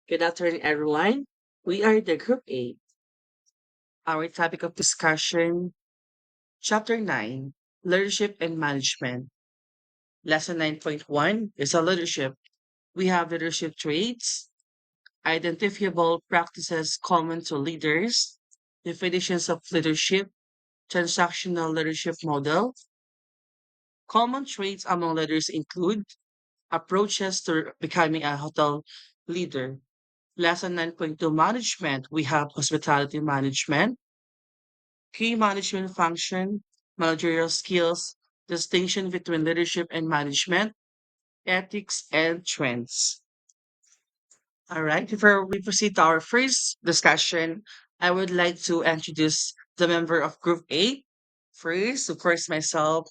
Good afternoon, everyone. We are the Group 8. Our topic of discussion, Chapter 9, Leadership and Management. Lesson 9.1 is a leadership. We have leadership traits, identifiable practices common to leaders, definitions of leadership, transactional leadership model. Common traits among leaders include approaches to becoming a hotel leader. Lesson 9.2 Management. We have hospitality management, key management function, managerial skills, distinction between leadership and management, ethics, and trends. All right, before we proceed to our first discussion, I would like to introduce the member of Group 8. First, of course, myself,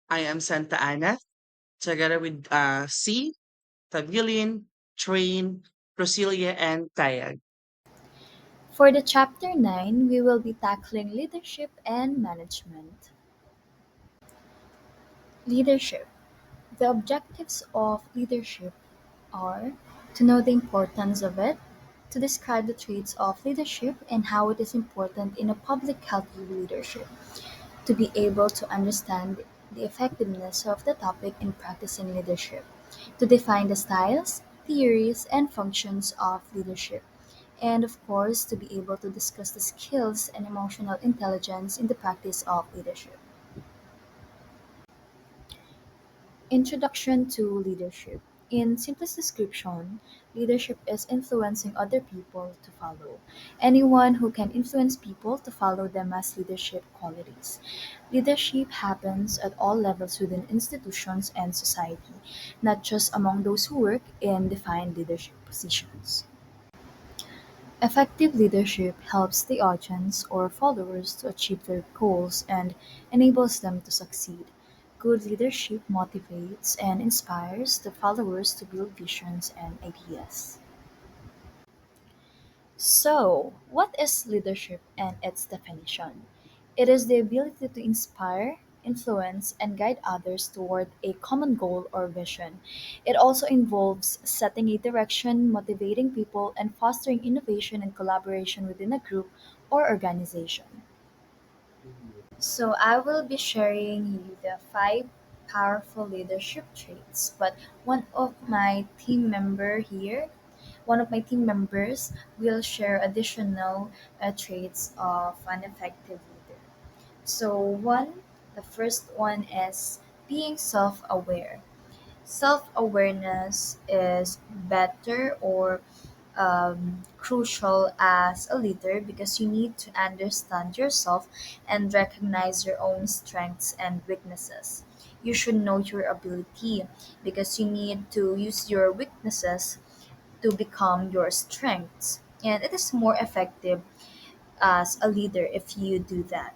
I am Santa Ana, together with C, Tabilin, Train, Prosilia, and Tayag. For the chapter 9, we will be tackling leadership and management. Leadership. The objectives of leadership are to know the importance of it, to describe the traits of leadership and how it is important in a public healthy leadership, to be able to understand the effectiveness of the topic in practicing leadership, to define the styles, theories, and functions of leadership, and of course, to be able to discuss the skills and emotional intelligence in the practice of leadership. Introduction to leadership. In simplest description, leadership is influencing other people to follow. Anyone who can influence people to follow them has leadership qualities. Leadership happens at all levels within institutions and society, not just among those who work in defined leadership positions. Effective leadership helps the audience or followers to achieve their goals and enables them to succeed. Good leadership motivates and inspires the followers to build visions and ideas. So, what is leadership and its definition? It is the ability to inspire, influence, and guide others toward a common goal or vision. It also involves setting a direction, motivating people, and fostering innovation and collaboration within a group or organization. So, I will be sharing you the five powerful leadership traits, but one of my team member here one of my team members will share additional traits of an effective leader. So, the first one is being self aware. Self awareness is better or crucial as a leader because you need to understand yourself and recognize your own strengths and weaknesses. You should know your ability because you need to use your weaknesses to become your strengths. And it is more effective as a leader if you do that.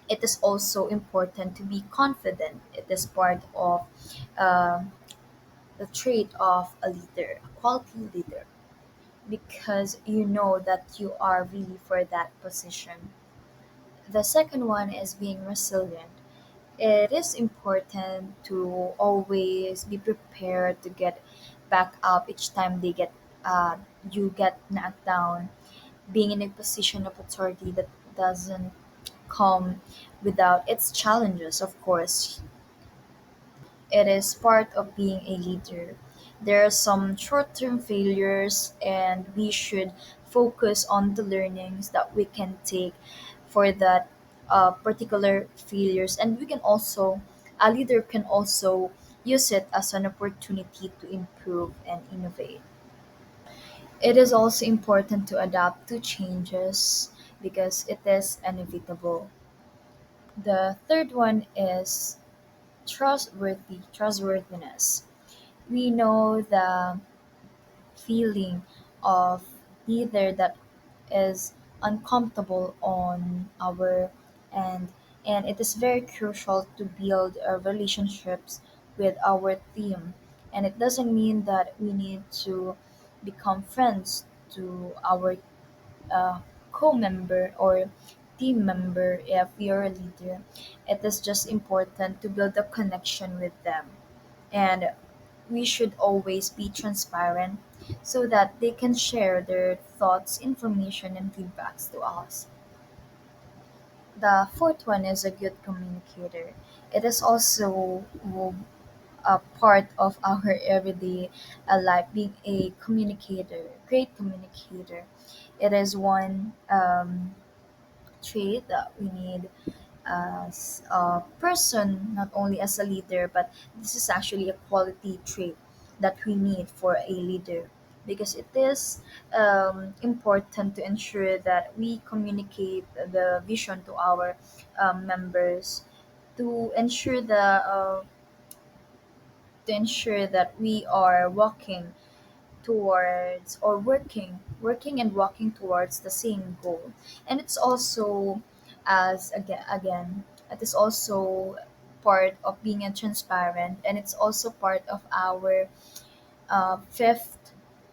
It is also important to be confident. It is part of uh, the trait of a leader, a quality leader, because you know that you are really for that position. The second one is being resilient. It is important to always be prepared to get back up each time uh, you get knocked down. Being in a position of authority that doesn't come without its challenges, of course. It is part of being a leader. There are some short term failures, and we should focus on the learnings that we can take for that particular failures. And a leader can also use it as an opportunity to improve and innovate. It is also important to adapt to changes because it is inevitable. The third one is trustworthiness. We know the feeling of either that is uncomfortable on our end, and it is very crucial to build relationships with our team. And it doesn't mean that we need to become friends to our uh, co-member or team member if you're a leader. It is just important to build a connection with them, and we should always be transparent so that they can share their thoughts, information, and feedbacks to us. The fourth one is a good communicator. It is also a part of our everyday life, being a communicator, great communicator. It is one trait that we need as a person, not only as a leader, but this is actually a quality trait that we need for a leader because it is important to ensure that we communicate the vision to our members to ensure that we are walking towards or working and walking towards the same goal. And it's also as again it is also part of being a transparent, and it's also part of our fifth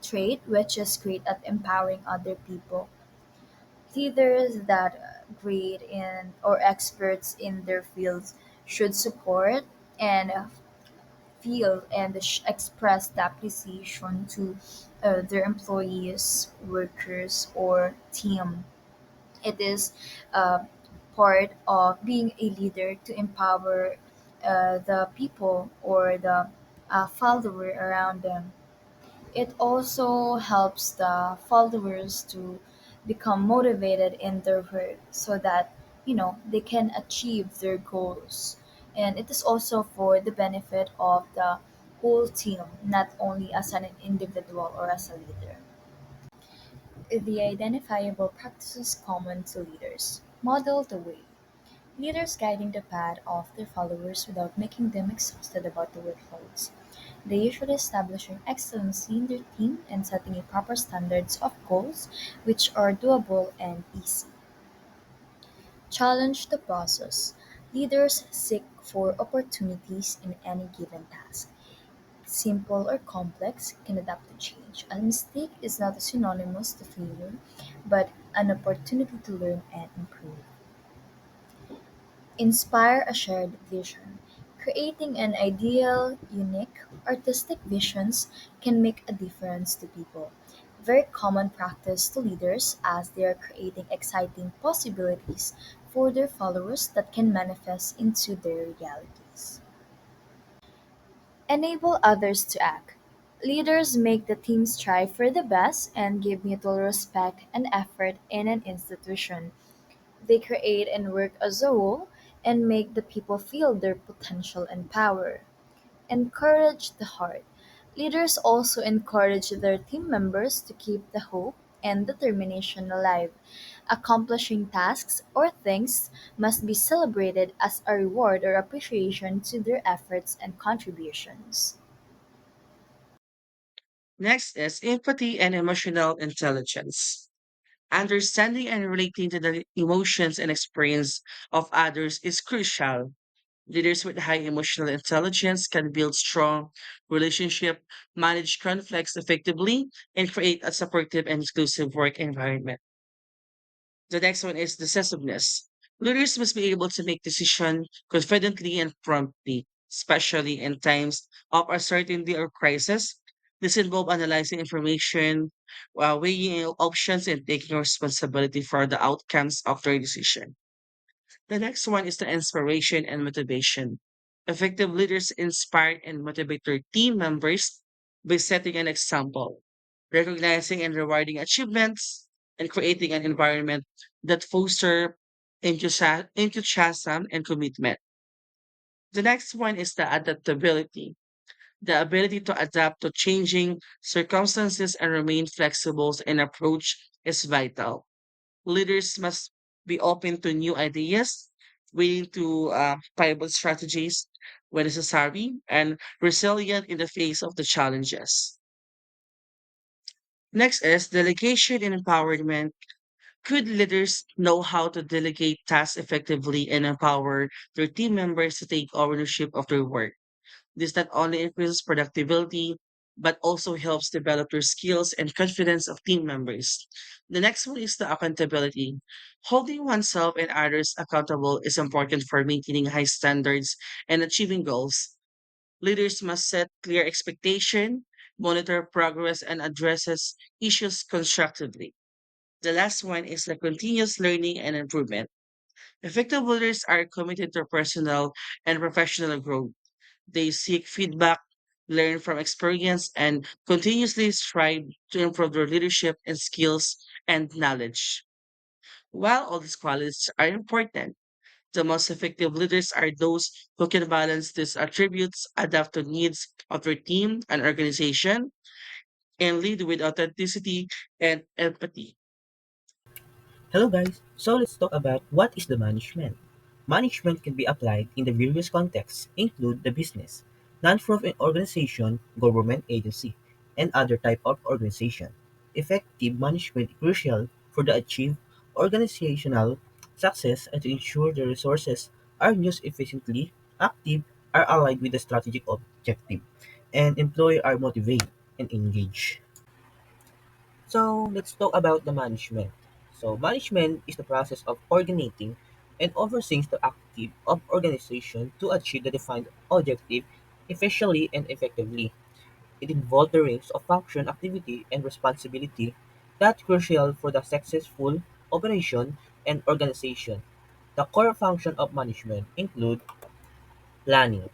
trait, which is great at empowering other people. Leaders that great in or experts in their fields should support and feel and express the appreciation to their employees, workers, or team. It is part of being a leader to empower the people or the follower around them. It also helps the followers to become motivated in their work so that they can achieve their goals. And it is also for the benefit of the whole team, not only as an individual or as a leader. The identifiable practices common to leaders. Model the way. Leaders guiding the path of their followers without making them exhausted about the workloads. They usually establishing excellency in their team and setting a proper standards of goals which are doable and easy. Challenge the process. Leaders seek for opportunities in any given task. Simple or complex can adapt to change. A mistake is not synonymous to failure, but an opportunity to learn and improve. Inspire a shared vision. Creating an ideal, unique, artistic visions can make a difference to people. Very common practice to leaders as they are creating exciting possibilities for their followers that can manifest into their realities. Enable others to act. Leaders make the team strive for the best and give mutual respect and effort in an institution. They create and work as a whole and make the people feel their potential and power. Encourage the heart. Leaders also encourage their team members to keep the hope and determination alive. Accomplishing tasks or things must be celebrated as a reward or appreciation to their efforts and contributions. Next is empathy and emotional intelligence. Understanding and relating to the emotions and experience of others is crucial. Leaders with high emotional intelligence can build strong relationship, manage conflicts effectively, and create a supportive and inclusive work environment. The next one is decisiveness. Leaders must be able to make decisions confidently and promptly, especially in times of uncertainty or crisis. This involves analyzing information, while weighing options, and taking responsibility for the outcomes of their decision. The next one is the inspiration and motivation. Effective leaders inspire and motivate their team members by setting an example, recognizing and rewarding achievements, and creating an environment that foster enthusiasm and commitment. The next one is the adaptability, the ability to adapt to changing circumstances and remain flexible in approach is vital. Leaders must be open to new ideas, willing to pivot strategies when necessary, and resilient in the face of the challenges. Next is delegation and empowerment. Good leaders know how to delegate tasks effectively and empower their team members to take ownership of their work. This not only increases productivity, but also helps develop their skills and confidence of team members. The next one is the accountability. Holding oneself and others accountable is important for maintaining high standards and achieving goals. Leaders must set clear expectation, monitor progress, and addresses issues constructively. The last one is the continuous learning and improvement. Effective leaders are committed to personal and professional growth. They seek feedback, learn from experience, and continuously strive to improve their leadership and skills and knowledge. While all these qualities are important, the most effective leaders are those who can balance these attributes, adapt to needs of their team and organization, and lead with authenticity and empathy. Hello guys, so let's talk about what is the management. Management can be applied in the various contexts, include the business, non-profit organization, government agency, and other type of organization. Effective management is crucial for the achieve organizational success and to ensure the resources are used efficiently, active, are aligned with the strategic objective, and employees are motivated and engaged. So let's talk about the management. So management is the process of coordinating and overseeing the activity of organization to achieve the defined objective efficiently and effectively. It involves the range of function, activity, and responsibility that crucial for the successful operation and organization. The core function of management include planning.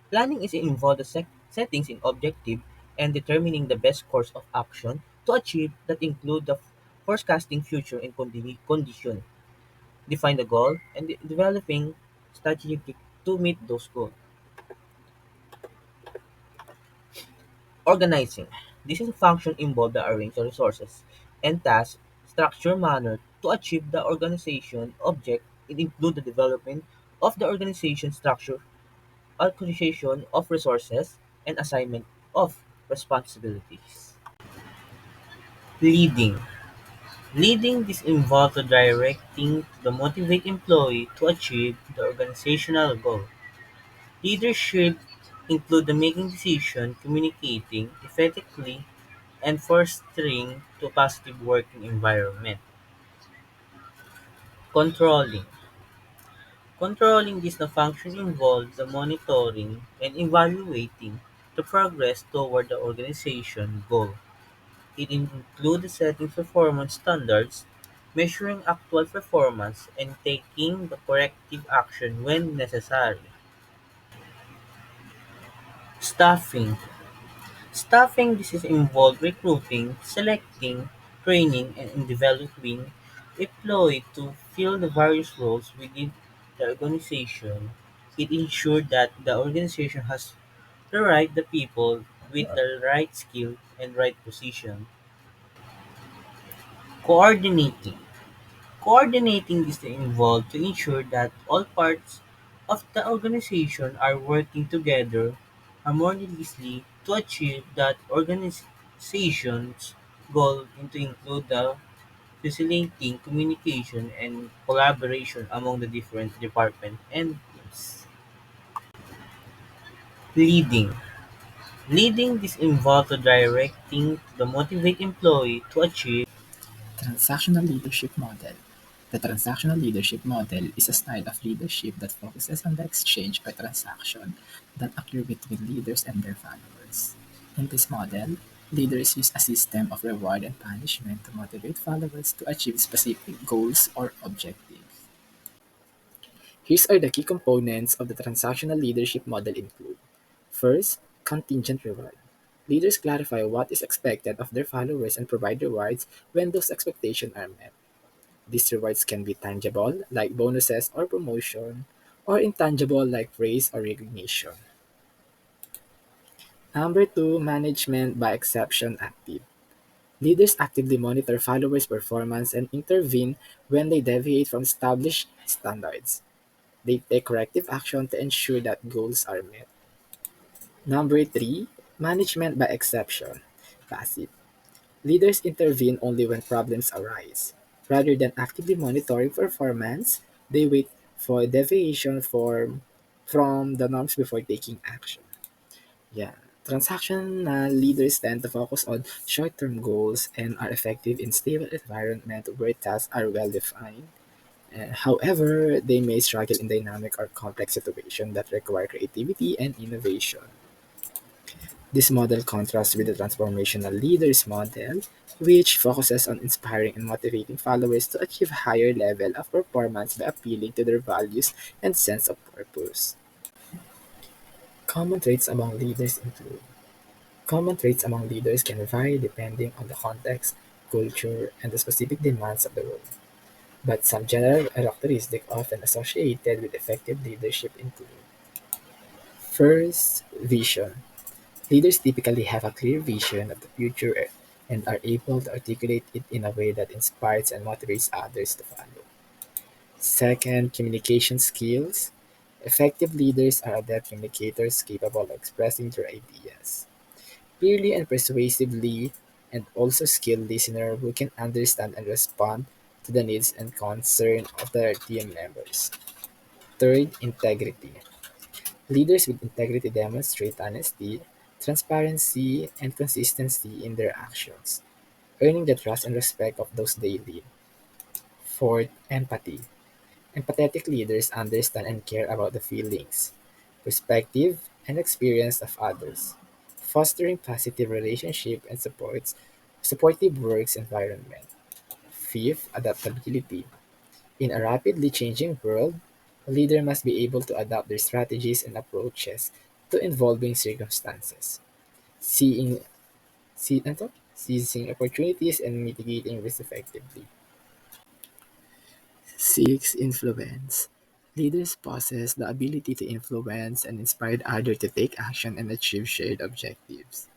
Planning is involved the settings in objective and determining the best course of action to achieve that include the forecasting future and condition, define the goal, and developing strategy to meet those goals. Organizing. This is a function involved the arrange the resources and tasks structure manner to achieve the organization object. It include the development of the organization structure, allocation of resources, and assignment of responsibilities. Leading. Leading this involves directing the motivate employee to achieve the organizational goal. Leadership include the making decision, communicating effectively, and fostering to positive working environment. Controlling. Controlling this the function involves the monitoring and evaluating the progress toward the organization goal. It includes setting performance standards, measuring actual performance, and taking the corrective action when necessary. Staffing. Staffing this is involved recruiting, selecting, training, and developing employees to fill the various roles within the organization. It ensures that the organization has the people with the right skill and right position. Coordinating. Coordinating is involved to ensure that all parts of the organization are working together harmoniously to achieve that organization's goal and to include the facilitating communication and collaboration among the different departments and teams. Leading. Leading this involves directing the motivate employee to achieve. Transactional leadership model. The transactional leadership model is a style of leadership that focuses on the exchange or transaction that occur between leaders and their followers. In this model, leaders use a system of reward and punishment to motivate followers to achieve specific goals or objectives. Here are the key components of the transactional leadership model include. First, contingent reward. Leaders clarify what is expected of their followers and provide rewards when those expectations are met. These rewards can be tangible, like bonuses or promotion, or intangible, like praise or recognition. Number two, management by exception active. Leaders actively monitor followers' performance and intervene when they deviate from established standards. They take corrective action to ensure that goals are met. Number three, management by exception passive. Leaders intervene only when problems arise. Rather than actively monitoring performance, they wait for deviation from the norms before taking action. Yeah. Transactional leaders tend to focus on short-term goals and are effective in stable environment where tasks are well defined. However, they may struggle in dynamic or complex situations that require creativity and innovation. This model contrasts with the transformational leaders model, which focuses on inspiring and motivating followers to achieve higher level of performance by appealing to their values and sense of purpose. Common traits among leaders include Common traits among leaders can vary depending on the context, culture, and the specific demands of the role. But some general characteristics often associated with effective leadership include: first, vision. Leaders typically have a clear vision of the future and are able to articulate it in a way that inspires and motivates others to follow. Second, communication skills. Effective leaders are adept communicators capable of expressing their ideas clearly and persuasively, and also skilled listener who can understand and respond to the needs and concern of their team members. Third, integrity. Leaders with integrity demonstrate honesty, transparency, and consistency in their actions, earning the trust and respect of those they lead. Fourth, empathy. Empathetic leaders understand and care about the feelings, perspective, and experience of others, fostering positive relationship and supportive works environment. Fifth, adaptability. In a rapidly changing world, a leader must be able to adapt their strategies and approaches to evolving circumstances, seeing, seizing opportunities and mitigating risks effectively. Six, influence. Leaders possess the ability to influence and inspire others to take action and achieve shared objectives,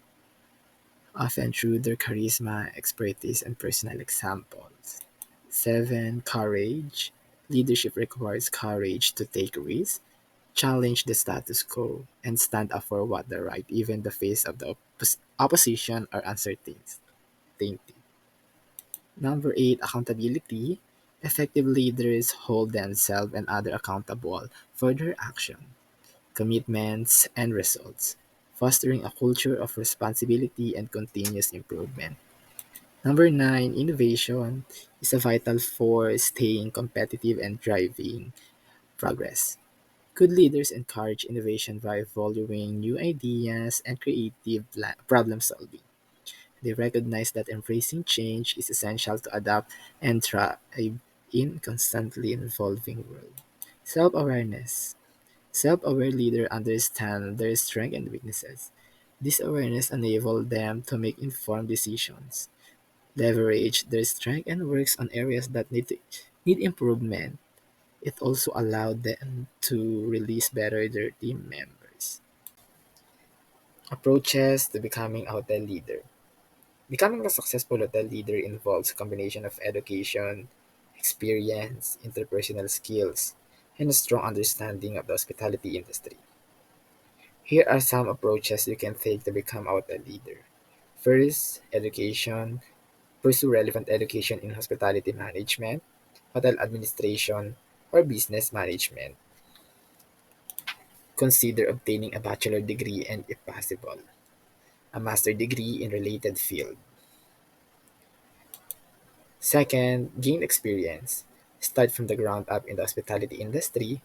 often through their charisma, expertise, and personal examples. Seven, courage. Leadership requires courage to take risks, challenge the status quo, and stand up for what the right, even in the face of the opposition or uncertainty. Number eight, accountability. Effective leaders hold themselves and others accountable for their action, commitments, and results, fostering a culture of responsibility and continuous improvement. Number nine, innovation is a vital force staying competitive and driving progress. Good leaders encourage innovation by valuing new ideas and creative problem solving. They recognize that embracing change is essential to adapt and thrive in constantly evolving world. Self-awareness. Self-aware leaders understand their strengths and weaknesses. This awareness enables them to make informed decisions, leverage their strength and works on areas that need improvement. It also allowed them to release better their team members. Approaches to becoming a hotel leader. Becoming a successful hotel leader involves a combination of education, experience, interpersonal skills, and a strong understanding of the hospitality industry. Here are some approaches you can take to become a hotel leader. First, education. Pursue relevant education in hospitality management, hotel administration, or business management. Consider obtaining a bachelor degree and, if possible, a master degree in related field. Second, gain experience. Start from the ground up in the hospitality industry.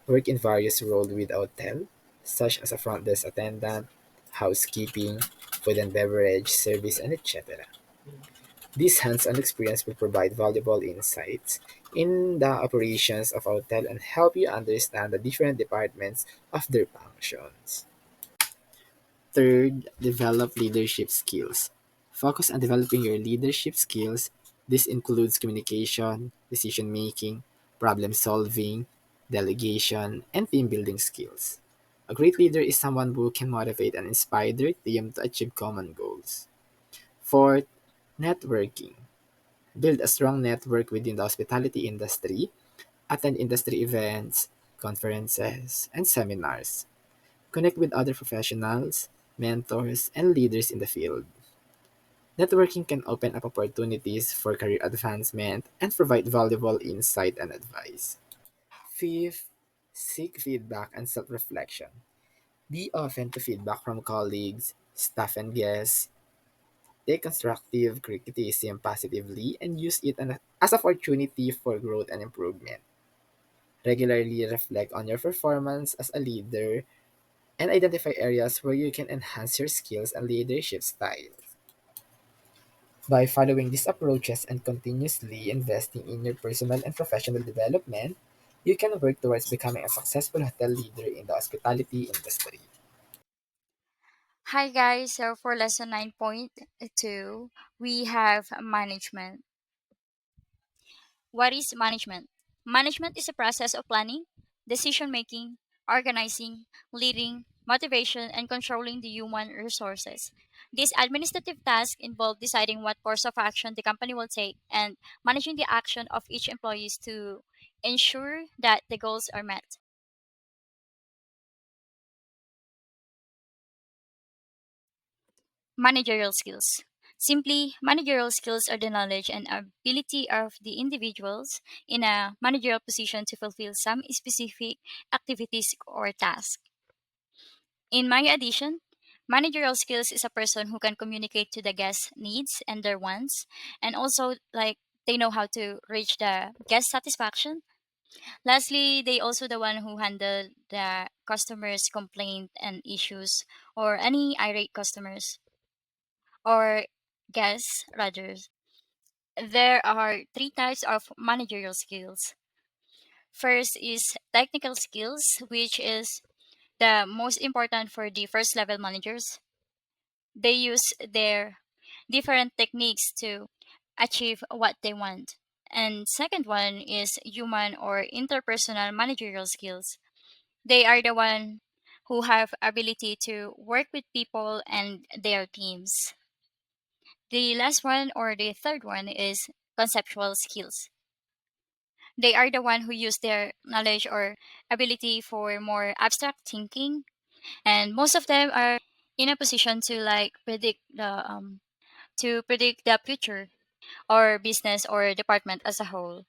Work in various roles with a hotel, such as a front desk attendant, housekeeping, food and beverage service, and etc. This hands-on experience will provide valuable insights in the operations of a hotel and help you understand the different departments of their functions. Third, develop leadership skills. Focus on developing your leadership skills. This includes communication, decision making, problem solving, delegation, and team building skills. A great leader is someone who can motivate and inspire their team to achieve common goals. Fourth, networking. Build a strong network within the hospitality industry. Attend industry events, conferences, and seminars. Connect with other professionals, mentors, and leaders in the field. Networking can open up opportunities for career advancement and provide valuable insight and advice. Fifth, seek feedback and self reflection. Be open to feedback from colleagues, staff, and guests. Take constructive criticism positively and use it as an opportunity for growth and improvement. Regularly reflect on your performance as a leader and identify areas where you can enhance your skills and leadership style. By following these approaches and continuously investing in your personal and professional development, you can work towards becoming a successful hotel leader in the hospitality industry. Hi guys, so for lesson 9.2, we have management. What is management? Management is a process of planning, decision making, organizing, leading, motivation, and controlling the human resources. These administrative tasks involve deciding what course of action the company will take and managing the action of each employee to ensure that the goals are met. Managerial skills. Simply, managerial skills are the knowledge and ability of the individuals in a managerial position to fulfill some specific activities or tasks. In my addition, managerial skills is a person who can communicate to the guests' needs and their wants, and also like they know how to reach the guest satisfaction. Lastly, they also the one who handle the customers' complaint and issues or any irate customers or guests rather. There are three types of managerial skills. First is technical skills, which is the most important for the first level managers. They use their different techniques to achieve what they want. And second one is human or interpersonal managerial skills. They are the one who have ability to work with people and their teams. The last one or the third one is conceptual skills. They are the one who use their knowledge or ability for more abstract thinking, and most of them are in a position to like predict the future or business or department as a whole.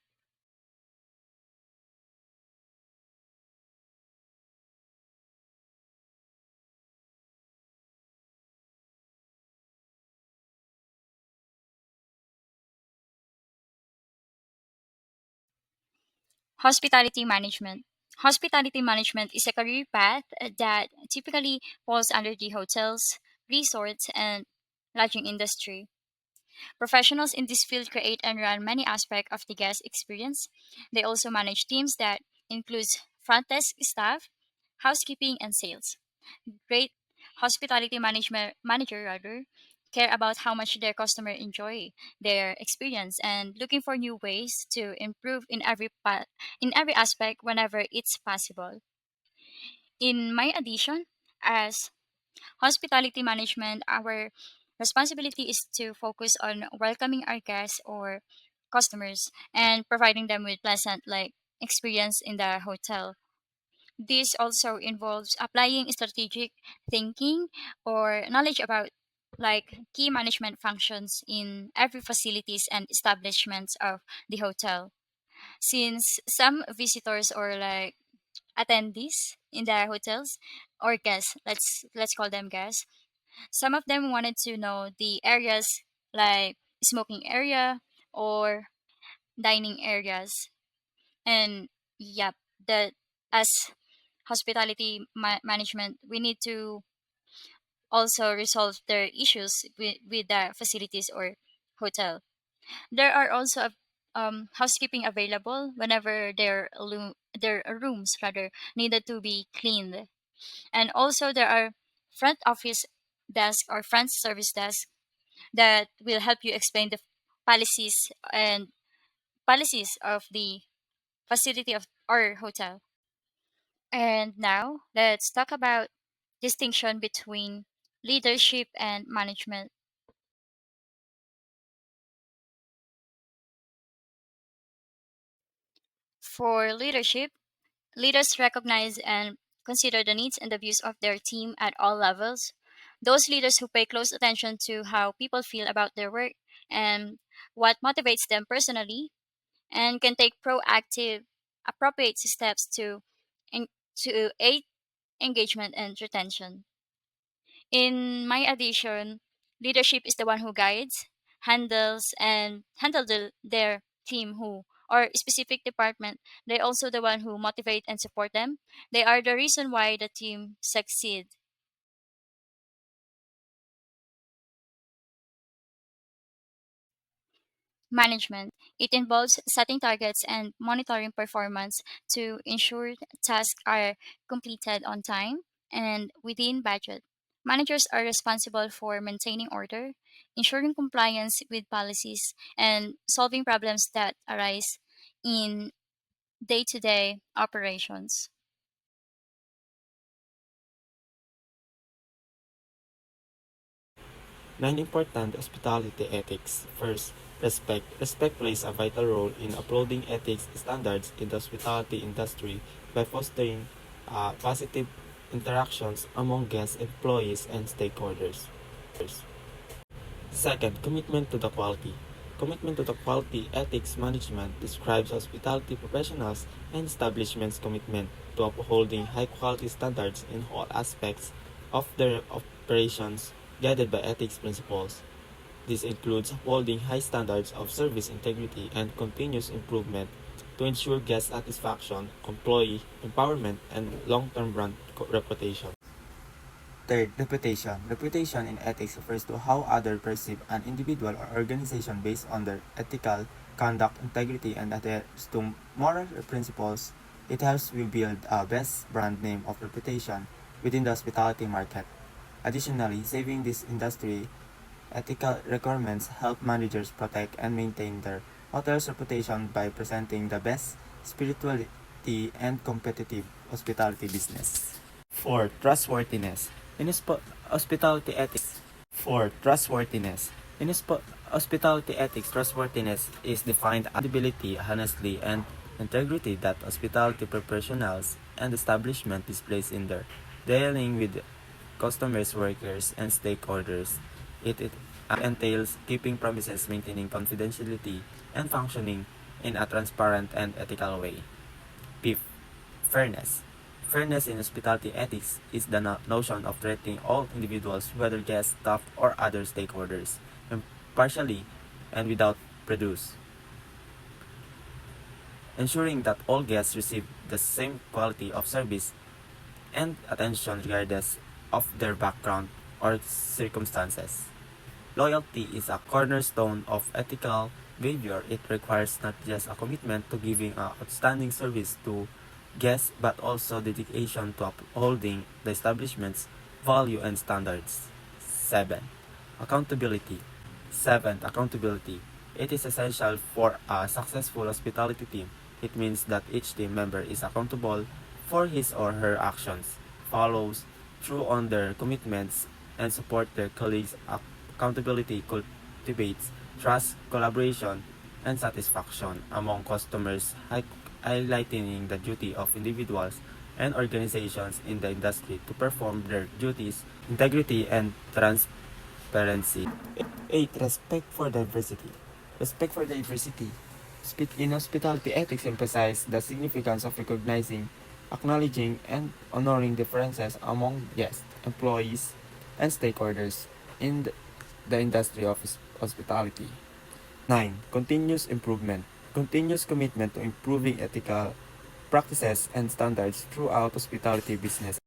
Hospitality management. Hospitality management is a career path that typically falls under the hotels, resorts, and lodging industry. Professionals in this field create and run many aspects of the guest experience. They also manage teams that includes front desk staff, housekeeping, and sales. Great hospitality management manager rather care about how much their customer enjoy their experience and looking for new ways to improve in in every aspect whenever it's possible. In my addition, as hospitality management, our responsibility is to focus on welcoming our guests or customers and providing them with pleasant like experience in the hotel. This also involves applying strategic thinking or knowledge about like key management functions in every facilities and establishments of the hotel. Since some visitors or like attendees in the hotels or guests, let's call them guests, some of them wanted to know the areas like smoking area or dining areas. And yep, that as management, we need to also resolve their issues with the facilities or hotel. There are also housekeeping available whenever their rooms rather needed to be cleaned. And also there are front office desk or front service desk that will help you explain the policies and policies of the facility of or hotel. And now let's talk about distinction between leadership and management. For leadership, leaders recognize and consider the needs and the views of their team at all levels. Those leaders who pay close attention to how people feel about their work and what motivates them personally and can take proactive, appropriate steps en- to aid engagement and retention. In my addition, Leadership is the one who guides, handle their team who or specific department. They're also the one who motivate and support them. They are the reason why the team succeed. Management. It involves setting targets and monitoring performance to ensure tasks are completed on time and within budget. Managers are responsible for maintaining order, ensuring compliance with policies, and solving problems that arise in day to day operations. Non-important hospitality ethics. First, respect. Respect plays a vital role in upholding ethics standards in the hospitality industry by fostering positive interactions among guests, employees, and stakeholders. Second, commitment to the quality. Commitment to the quality ethics management describes hospitality professionals and establishments' commitment to upholding high quality standards in all aspects of their operations, guided by ethics principles. This includes upholding high standards of service integrity and continuous improvement to ensure guest satisfaction, employee empowerment, and long-term brand reputation. Third, reputation. Reputation in ethics refers to how others perceive an individual or organization based on their ethical conduct, integrity, and adherence to moral principles. It helps we build a best brand name of reputation within the hospitality market. Additionally, saving this industry, ethical requirements help managers protect and maintain their hotel's reputation by presenting the best spirituality and competitive hospitality business. 4. Trustworthiness. In hospitality ethics. 4. Trustworthiness. In hospitality ethics, trustworthiness is defined as credibility, honesty, and integrity that hospitality professionals and establishment displays in their dealing with customers, workers, and stakeholders. It entails keeping promises, maintaining confidentiality, and functioning in a transparent and ethical way. Fifth, fairness. Fairness in hospitality ethics is the notion of treating all individuals, whether guests, staff, or other stakeholders, impartially and without prejudice, ensuring that all guests receive the same quality of service and attention regardless of their background or circumstances. Loyalty is a cornerstone of ethical behavior. It requires not just a commitment to giving outstanding service to guests but also dedication to upholding the establishment's value and standards. 7. Accountability. Seventh, accountability. It is essential for a successful hospitality team. It means that each team member is accountable for his or her actions, follows through on their commitments, and support their colleagues. Accountability cultivates trust, collaboration, and satisfaction among customers, highlighting the duty of individuals and organizations in the industry to perform their duties, integrity, and transparency. 8. Respect for diversity. Respect for diversity. In hospitality ethics emphasize the significance of recognizing, acknowledging, and honoring differences among guests, employees, and stakeholders in the industry of hospitality. 9. Continuous improvement. Continuous commitment to improving ethical practices and standards throughout hospitality business.